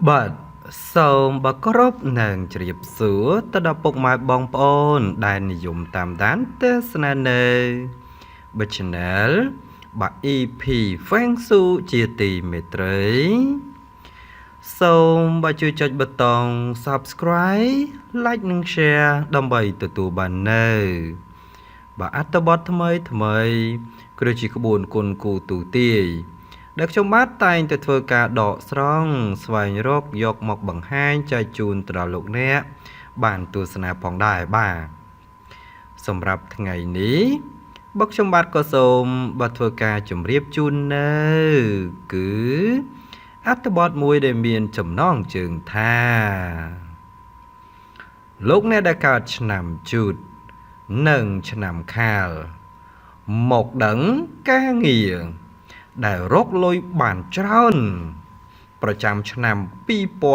បាទសូមបកគោរពនិងជម្រាបសួរទៅដល់ពុកម៉ែបងប្អូនដែលនិយមតាមដានទស្សនានៅបាទ Channel បាទ EP ហ្វេងស៊ូជាទីមេត្រីសូមបាទជួយចុចប៊ូតុង Subscribe Like និង Share ដើម្បីទទួលបាននៅបាទអត្ថបទថ្មីក៏ដូចជាក្បួនគុណគូទូទាយដែលខ្ញុំបាទតែងតែធ្វើការដកស្រង់ស្វែងរកយកមកបង្ហាញចែកជូនទៅដល់លោកអ្នកបានទស្សនាផងដែរបាទសម្រាប់ថ្ងៃនេះបុកខ្ញុំបាទក៏សូមបាទធ្វើការជម្រាបជូននៅគឺអត្ថបទមួយដែលមានចំណងជើងថាលោកអ្នកដែលកើតឆ្នាំជូតនិងឆ្នាំខាលមកដឹងការងារដែលរកលុយបានច្រើនប្រចាំឆ្នាំ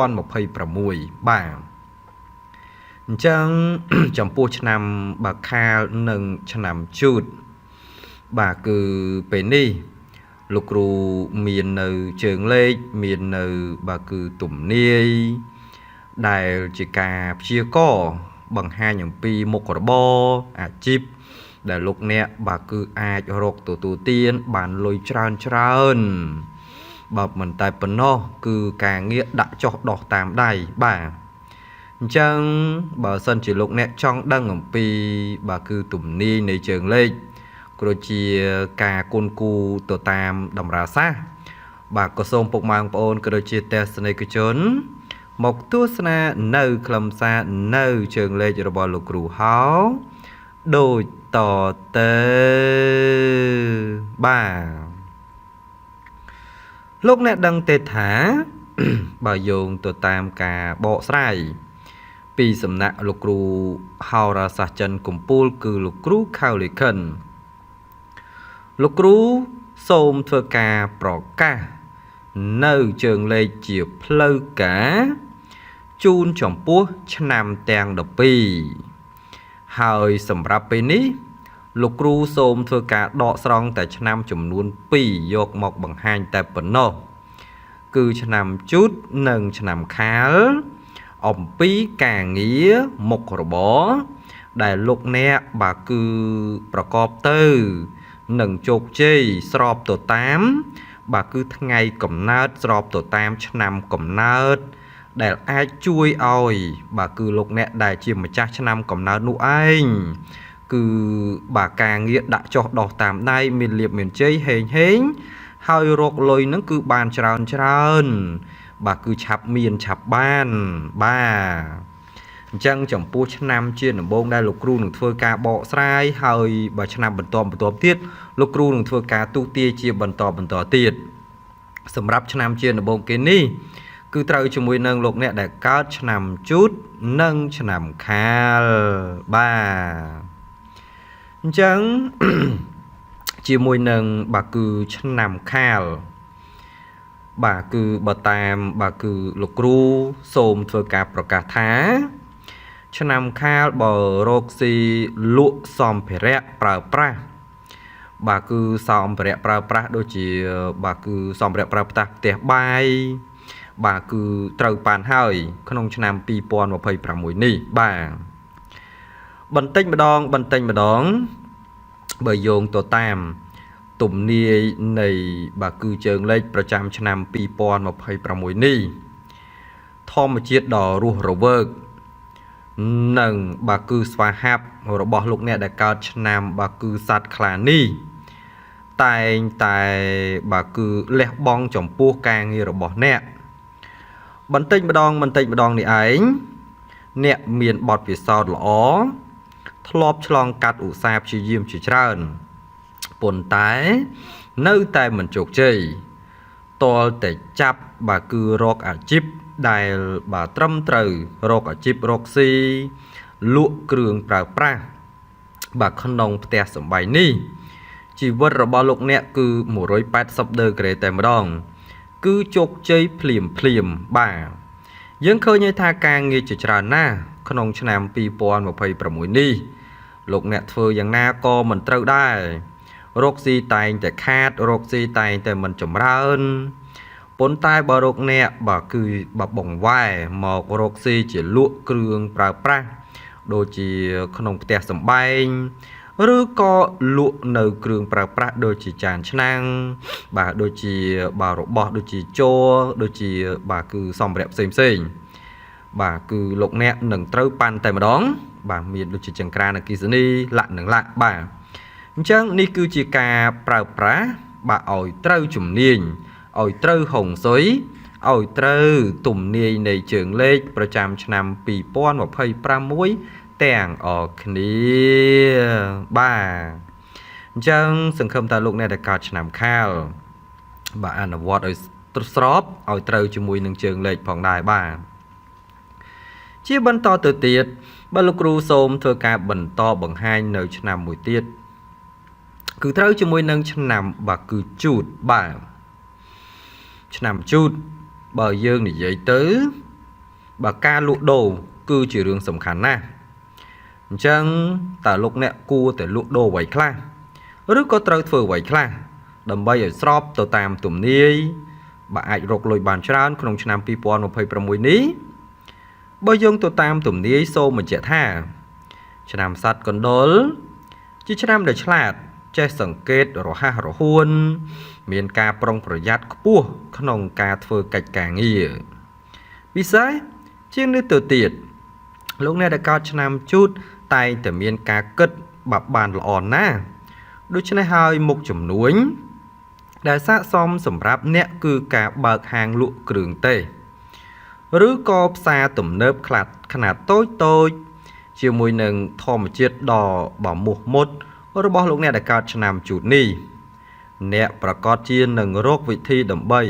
2026បាទអញ្ចឹងចំពោះឆ្នាំបាខាលនិងឆ្នាំជូតបាទគឺពេលនេះលោកគ្រូមាននៅជើងលេខមាននៅបាទគឺទំនាយដែលជាការព្យាករណ៍បង្ហាញអំពីមុខរបរអាជីពដែលលោកអ្នកបាទគឺអាចរកទទួលទានបានលុយច្រើនបើមិនតែប៉ុណ្ណោះគឺការងារដាក់ចុះដោះតាមដៃបាទអញ្ចឹងបើសិនជាលោកអ្នកចង់ដឹងអំពីបាទគឺទំនាយនៃជើងលេខក៏ដូចជាការគុណគូទៅតាមតម្រាសាស្ត្របាទក៏សូមពុកម៉ែបងប្អូនក៏ដូចជាទស្សនិកជនមកទស្សនានៅខ្លឹមសារនៅជើងលេខរបស់លោកគ្រូហៅដូចតទៅបាទលោកអ្នកដឹងទេថាបើយោងទៅតាមការបកស្រាយពីសំណាក់លោកគ្រូហោរាសាស្ត្រចិនកំពូលគឺលោកគ្រូខៅលីខិនលោកគ្រូសូមធ្វើការប្រកាសនៅជើងលេខជាផ្លូវការជូនចំពោះឆ្នាំទាំង12ហើយសម្រាប់ពេលនេះលោកគ្រូសូមធ្វើការដកស្រង់តែឆ្នាំចំនួន2យកមកបង្ហាញតែប៉ុណ្ណោះគឺឆ្នាំជូតនិងឆ្នាំខាលអំពីការងារមុខរបរដែលលោកអ្នកបាទគឺប្រកបទៅនឹងជោគជ័យស្របទៅតាមបាទគឺថ្ងៃកំណើតស្របទៅតាមឆ្នាំកំណើតដែលអាចជួយឲ្យបាទគឺលោកអ្នកដែលជាម្ចាស់ឆ្នាំកំណើតនោះឯងគឺបាទការងារដាក់ចុះដោះតាមដៃមានលៀបមានជ័យហេងហើយរកលុយហ្នឹងគឺបានច្រើនបាទគឺឆាប់មានឆាប់បានបាទអញ្ចឹងចំពោះឆ្នាំជាដំបូងដែលលោកគ្រូនឹងធ្វើការបកស្រាយហើយបើឆ្នាំបន្តទៀតលោកគ្រូនឹងធ្វើការទូទាយជាបន្តទៀតសម្រាប់ឆ្នាំជាដំបូងគេនេះគឺត្រូវជាមួយនឹងលោកអ្នកដែលកើតឆ្នាំជូតនិងឆ្នាំខាលបាទអញ្ចឹងជាមួយនឹងបាទគឺឆ្នាំខាលបាទគឺបើតាមបាទគឺលោកគ្រូសូមធ្វើការប្រកាសថាឆ្នាំខាលបើរកស៊ីលក់សម្ភារៈប្រើប្រាស់បាទគឺសម្ភារៈប្រើប្រាស់ដូចជាបាទគឺសម្ភារៈប្រើប្រាស់ផ្ទះបាយបាទគឺត្រូវបានហើយក្នុងឆ្នាំ2026នេះបាទបន្តិចម្ដងបើយោងទៅតាមទំនាយនៃបាទគឺជើងលេខប្រចាំឆ្នាំ2026នេះធម្មជាតិដ៏រស់រវើកនិងបាទគឺស្វាហាប់របស់លោកអ្នកដែលកើតឆ្នាំបាទគឺសត្វខ្លានេះតែងតែបាទគឺលះបង់ចំពោះការងាររបស់អ្នកបន្តិចម្ដងនេះឯងអ្នកមានបទពិសោធន៍ល្អធ្លាប់ឆ្លងកាត់ឧស្សាហ៍ព្យាយាមជាច្រើនប៉ុន្តែនៅតែមិនជោគជ័យតលតែចាប់បាទគឺរកអាជីពដែលបាទត្រឹមត្រូវរកអាជីពរកស៊ីលក់គ្រឿងប្រើប្រាស់បាទក្នុងផ្ទះសម្បែងនេះជីវិតរបស់លោកអ្នកគឺ180ដឺក្រេតែម្ដងគឺជោគជ័យភ្លាមបាទយើងឃើញថាការងារជាច្រើនណាស់ក្នុងឆ្នាំ2026នេះលោកអ្នកធ្វើយ៉ាងណាក៏មិនត្រូវដែររកស៊ីតែងតែខាតរកស៊ីតែងតែមិនចម្រើន ប៉ុន្តែបើរកអ្នកបាទគឺបើបងវ៉ែមករកស៊ីជាលក់គ្រឿងប្រើប្រាស់ដូចជាក្នុងផ្ទះសម្បែងឬក៏លក់នៅគ្រឿងប្រើប្រាស់ដូចជាចានឆ្នាំងបាទដូចជាបាទរបស់ដូចជាជ័រដូចជាបាទគឺសម្ភារៈផ្សេងបាទគឺលោកអ្នកនឹងត្រូវប៉ាន់តែម្ដងបាទមានដូចជាចង្ក្រានអគ្គិសនីលាក់នឹងលាក់បាទអញ្ចឹងនេះគឺជាការប្រើប្រាស់បាទឲ្យត្រូវជំនាញឲ្យត្រូវហុងស៊ុយឲ្យត្រូវទំនាយនៃជើងលេខប្រចាំឆ្នាំ2026ទាំងអស់គ្នាបាទអញ្ចឹងសង្ឃឹមថាលោកអ្នកដែលកើតឆ្នាំខាលបាទអនុវត្តឲ្យស្របឲ្យត្រូវជាមួយនឹងជើងលេខផងដែរបាទជាបន្តទៅទៀតបើលោកគ្រូសូមធ្វើការបន្តបង្ហាញនៅឆ្នាំមួយទៀតគឺត្រូវជាមួយនឹងឆ្នាំបាទគឺជូតបាទឆ្នាំជូតបើយើងនិយាយទៅបើការលក់ដូរគឺជារឿងសំខាន់ណាស់អញ្ចឹងតើលោកអ្នកគួរតែលក់ដូរអ្វីខ្លះឬក៏ត្រូវធ្វើអ្វីខ្លះដើម្បីឲ្យស្របទៅតាមទំនាយបើអាចរកលុយបានច្រើនក្នុងឆ្នាំ2026នេះបើយើងទៅតាមទំនាយសូមបញ្ជាក់ថាឆ្នាំសត្វកណ្ដុរជាឆ្នាំដែលឆ្លាតចេះសង្កេតរហ័សរហួនមានការប្រុងប្រយ័ត្នខ្ពស់ក្នុងការធ្វើកិច្ចការងារពិសេសជាងនេះទៅទៀតលោកអ្នកដែលកើតឆ្នាំជូតតែងតែមានការគិតបានល្អណាស់ដូច្នេះហើយមុខចំនួនដែលស័ក្តិសមសម្រាប់អ្នកគឺការបើកហាងលក់គ្រឿងទេសឬក៏ផ្សារទំនើបខ្នាតតូចជាមួយនឹងធម្មជាតិដ៏មោះមុតរបស់លោកអ្នកដែលកើតឆ្នាំជូតនេះអ្នកប្រកាសជានឹងរកវិធីដើម្បី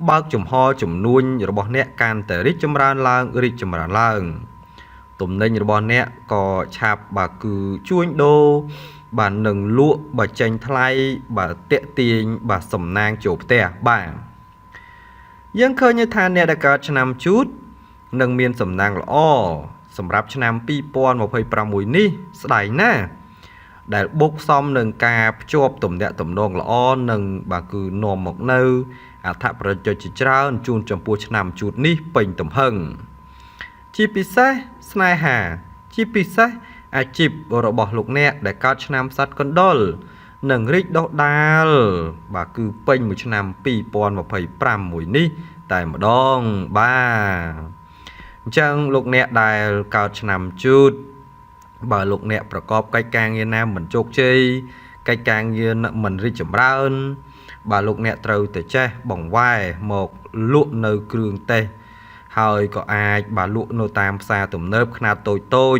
បើកចំហចំនួនរបស់អ្នកកាន់តែរីកចម្រើនឡើងទំនិញរបស់អ្នកក៏ឆាប់បាទគឺជួញដូរបាទនឹងលក់បើចេញថ្លៃបាទតាក់ទាញបាទសំណាងចូលផ្ទះបាទយើងឃើញថាអ្នកដែលកើតឆ្នាំជូតនឹងមានសំណាងល្អសម្រាប់ឆ្នាំ2026នេះស្ដែងណាស់ដែលបុកសំនឹងការភ្ជាប់ទំនាក់ទំនងល្អនឹងបាទគឺនាំមកនៅអត្ថប្រយោជន៍ជាច្រើនជូនចំពោះឆ្នាំជូតនេះពេញទំហឹងជាពិសេសស្នេហាជាពិសេសអាជីពរបស់លោកអ្នកដែលកើតឆ្នាំសត្វកណ្ដុរនឹងរីកដុះដាលបាទគឺពេញមួយឆ្នាំ2026នេះតែម្ដងបាទអញ្ចឹងលោកអ្នកដែលកើតឆ្នាំជូតបើលោកអ្នកប្រកបកិច្ចការងារណាមិនជោគជ័យកិច្ចការងារមិនរីកចម្រើនបើលោកអ្នកត្រូវតែចេះបង្វែរមកលក់នៅគ្រឿងទេសហើយក៏អាចបាទលក់នៅតាមផ្សារទំនើបខ្នាតតូច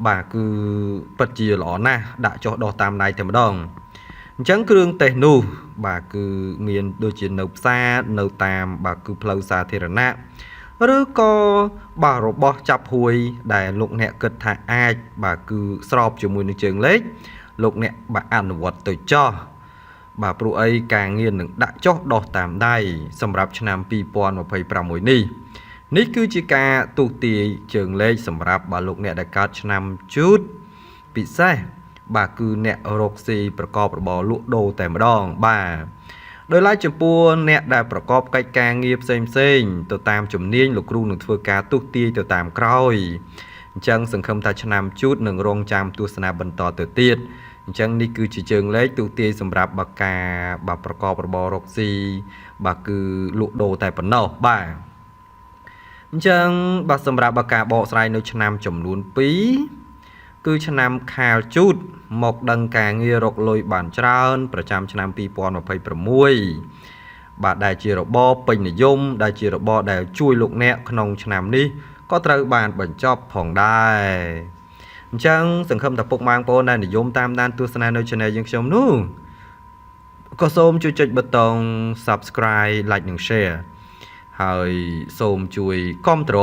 បាទគឺពិតជាល្អណាស់ដាក់ចុះដោះតាមដៃតែម្ដងអញ្ចឹងគ្រឿងទេសនោះបាទគឺមានដូចជានៅផ្សារនៅតាមបាទគឺផ្លូវសាធារណៈឬក៏បាទរបស់ចាប់ហួយដែលលោកអ្នកគិតថាអាចបាទគឺស្របជាមួយនឹងជើងលេខលោកអ្នកបាទអនុវត្តទៅចោះបាទព្រោះអីការងារនឹងដាក់ចុះដោះតាមដៃសម្រាប់ឆ្នាំ2026នេះគឺជាការទូទាយជើងលេខសម្រាប់បាទលោកអ្នកដែលកើតឆ្នាំជូតពិសេសបាទគឺអ្នករកស៊ីប្រកបរបរលក់ដូរតែម្ដងបាទដោយឡែកចំពោះអ្នកដែលប្រកបកិច្ចការងារផ្សេងទៅតាមជំនាញលោកគ្រូនឹងធ្វើការទូទាយទៅតាមក្រោយអញ្ចឹងសង្ឃឹមថាឆ្នាំជូតនឹងរងចាំទស្សនាបន្តទៅទៀតអញ្ចឹងនេះគឺជាជើងលេខទូទាយសម្រាប់បាទការបាទប្រកបរបររកស៊ីបាទគឺលក់ដូរតែប៉ុណ្ណោះបាទអញ្ចឹងបាទសម្រាប់ការបកស្រាយនៅឆ្នាំចំនួន2គឺឆ្នាំខាលជូតមកដឹងការងាររកលុយបានច្រើនប្រចាំឆ្នាំ2026បាទដែលជារបរពេញនិយមដែលជារបរដែលជួយលោកអ្នកក្នុងឆ្នាំនេះក៏ត្រូវបានបញ្ចប់ផងដែរអញ្ចឹងសង្ឃឹមថាពុកម៉ែបងប្អូនដែលនិយមតាមដានទស្សនានៅ Channel យើងខ្ញុំនោះក៏សូមជួយចុចប៊ូតុង Subscribe Like និង Share ហើយសូមជួយគាំទ្រ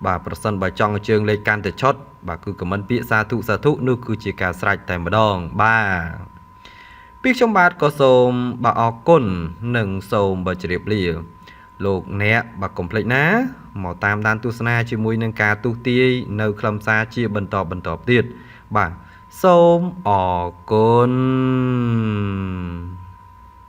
បាទប្រសិនបើចង់ជើងលេខកាន់តែឆុតបាទគឺខមមិនពាក្យសាធុនោះគឺជាការស្រេចតែម្ដងបាទពីខ្ញុំបាទក៏សូមបាទអរគុណនិងសូមបាទជម្រាបលាលោកអ្នកបាទកុំភ្លេចណាមកតាមដានទស្សនាជាមួយនឹងការទូទាយនៅខ្លឹមសារជាបន្តទៀតបាទសូមអរគុណ